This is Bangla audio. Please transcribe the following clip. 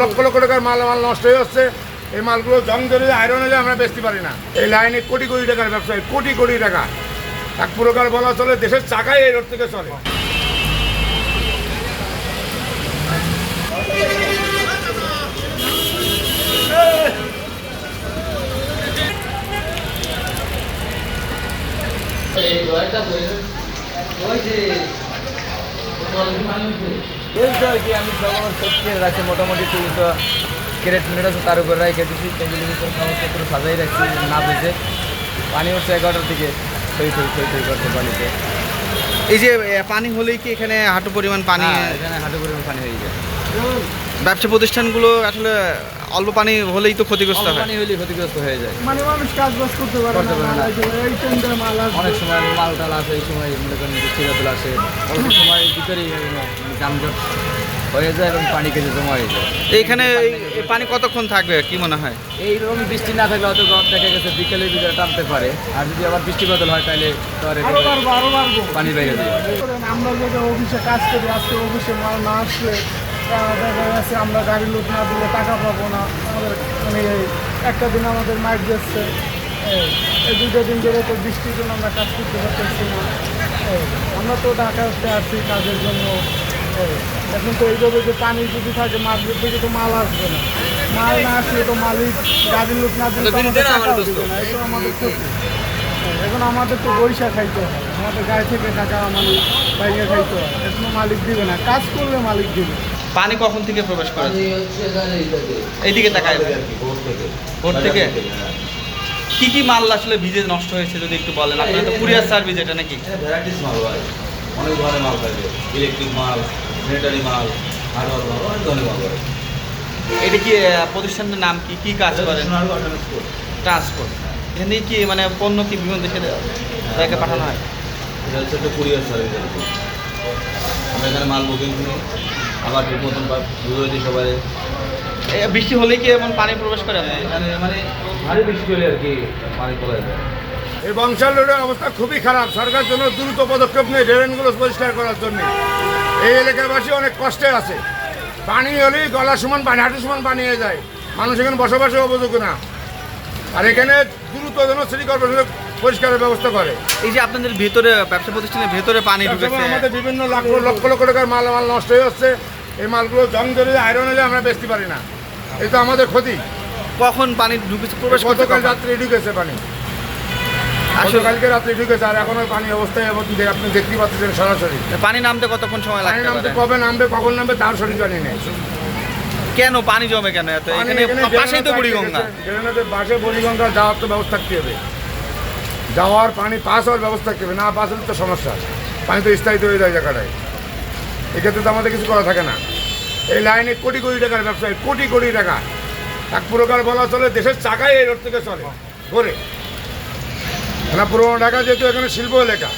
লক্ষ লক্ষ টাকার মাল নষ্ট হয়ে যাচ্ছে। এই মালগুলো জং ধরে আয়রন হলে আমরা বেচতে পারি না। এই লাইনে কোটি কোটি টাকার ব্যবসায়, কোটি কোটি টাকা এক প্রকার বলা চলে, দেশের চাকাই এই রোড থেকে চলে। আমি রাখছি মোটামুটি ক্যারেট মিনিট আছে, তার উপরে রেখে দিচ্ছি। টেবিলের উপর কাগজপত্র সাজাই রাখছি না বেঁচে। পানি হচ্ছে 11টার দিকে থই করতে পানিতে। এই যে পানি হলেই কি এখানে হাঁটু পরিমাণ পানি? এখানে হাঁটু পরিমাণ পানি হয়ে যায়। ব্যবসা প্রতিষ্ঠানগুলো আসলে অল্প পানি হলেই তো ক্ষতিগ্রস্ত হয়। পানি হলেই ক্ষতিগ্রস্ত হয়ে যায়, মানে মানুষ কাজবাজ করতে পারে না। অনেক সময় মাল টাল আসে, এই সময় মনে করেন বৃষ্টিবাদল আসে, অল্প সময়ের ভিতরেই যানজট হয়ে যায় এবং পানি কেটে জমা হয়ে যায়। এইখানে এই পানি কতক্ষণ থাকবে কি মনে হয়? এইরকম বৃষ্টি না থাকলে হয়তো দেখা গেছে বিকেলের ভিতরে টানতে পারে, আর যদি আবার বৃষ্টি বাদল হয় তাহলে পানি বাইরে যায়। আমরা যদি অফিসে কাজ করি, আজকে অফিসে মাল না আসলে দেখা যাচ্ছে আমরা গাড়ি লোক না দিলে টাকা পাবো না। আমাদের মানে একটা দিন আমাদের মাইট যাচ্ছে, এই দুটো দিন ধরে তো বৃষ্টির জন্য আমরা কাজ করতে পারতেছি না। আমরা তো ঢাকাতে আসছি কাজের জন্য। এখন তো এইভাবে যে পানি যদি থাকে, মার্কেট থেকে তো মাল আসবে না। মাল না আসলে তো মালিক গাড়ির লোক না দিলে টাকা দিবে না, এটা আমাদের ক্ষতি। এখন আমাদের তো বৈশা খাইতে হয়, আমাদের গায়ে থেকে টাকা মালিক বাইরে খাইতে হয়। এখনো মালিক দিবে না, কাজ করলে মালিক দিবে। পানি কখন থেকে প্রবেশ করে? এইদিকে তাকায় ভোর থেকে। কি কি মাল আসলে ভিজে নষ্ট হয়েছে যদি একটু বলেন? আপনারা তো কুরিয়ার সার্ভিস, এটা নাকি? ভ্যারাইটিস মাল হয়, অনেক ধরনের মাল থাকে, ইলেকট্রিক মাল, মিলিটারি মাল, হার্ডওয়ার মাল, অনেক ধরনের মাল হয়। এটা কি প্রতিষ্ঠানের নাম কি? কি কাজ করেন? ট্রান্সপোর্ট। এখানে কি মানে পণ্য কি বিভিন্ন দেশে জায়গায় পাঠানো হয়? এটা হচ্ছে একটা কুরিয়ার সার্ভিস আর কি। আমরা এখানে মাল বুকিং করি, আবার ঠিক মতন বুঝে দিই সবাই। বৃষ্টি হলেই কি এমন পানি প্রবেশ করে? এখানে মানে ভারী বৃষ্টি হলে আর কি পানি চলে যায়। এই বংশাল রোডের অবস্থা খুবই খারাপ। সরকার জন্য দ্রুত পদক্ষেপ নেই ড্রেনগুলো পরিষ্কার করার জন্য। এই এলাকাবাসী অনেক কষ্টে আছে। পানি হলেই গলা সমান পানি, হাঁটু সমান পানি হয়ে যায়। মানুষ এখানে বসবাসের উপযোগী না। আর এখানে দ্রুত যেন সিটি কর্পোরেশন পরিষ্কারের ব্যবস্থা করে। এই যে আপনাদের ভেতরে ব্যবসা প্রতিষ্ঠানের ভেতরে পানি ঢুকেছে, আমাদের বিভিন্ন লক্ষ লক্ষ টাকার মাল নষ্ট হয়ে যাচ্ছে। এই মালগুলো জং ধরে আয়রন হলে আমরা বেচতে পারি না, এই তো আমাদের ক্ষতি। কখন পানি ঢুকেছে প্রবেশ করতে? গতকাল রাত্রে ঢুকেছে পানি, আসলে কালকে রাত্রে ঢুকেছে। আর এখন পানি অবস্থায় আপনি দেখতে পাচ্ছেন সরাসরি। পানি নামতে কতক্ষণ সময় পানি লাগতে নামতে পারে? কবে নামবে, কখন নামবে তার সঠিক জানি নেই। কেন পানি জমে কেন এত? এখানে পাশেই তো বুড়িগঙ্গা। পাশে বুড়িগঙ্গা যাওয়ার তো ব্যবস্থা থাকতে হবে, যাওয়ার পানি পাস হওয়ার ব্যবস্থা থাকতে হবে। না পাস হলে তো সমস্যা, পানি তো স্থায়িত হয়ে যায় জায়গাটায়। এক্ষেত্রে তো আমাদের কিছু করা থাকে না। এই লাইনে কোটি কোটি টাকার ব্যবসায়, কোটি কোটি টাকা এক প্রকার বলা চলে, দেশের চাকাই এই রোড থেকে চলে ঘুরে। পুরোনো ঢাকা যেহেতু এখানে শিল্প এলাকা,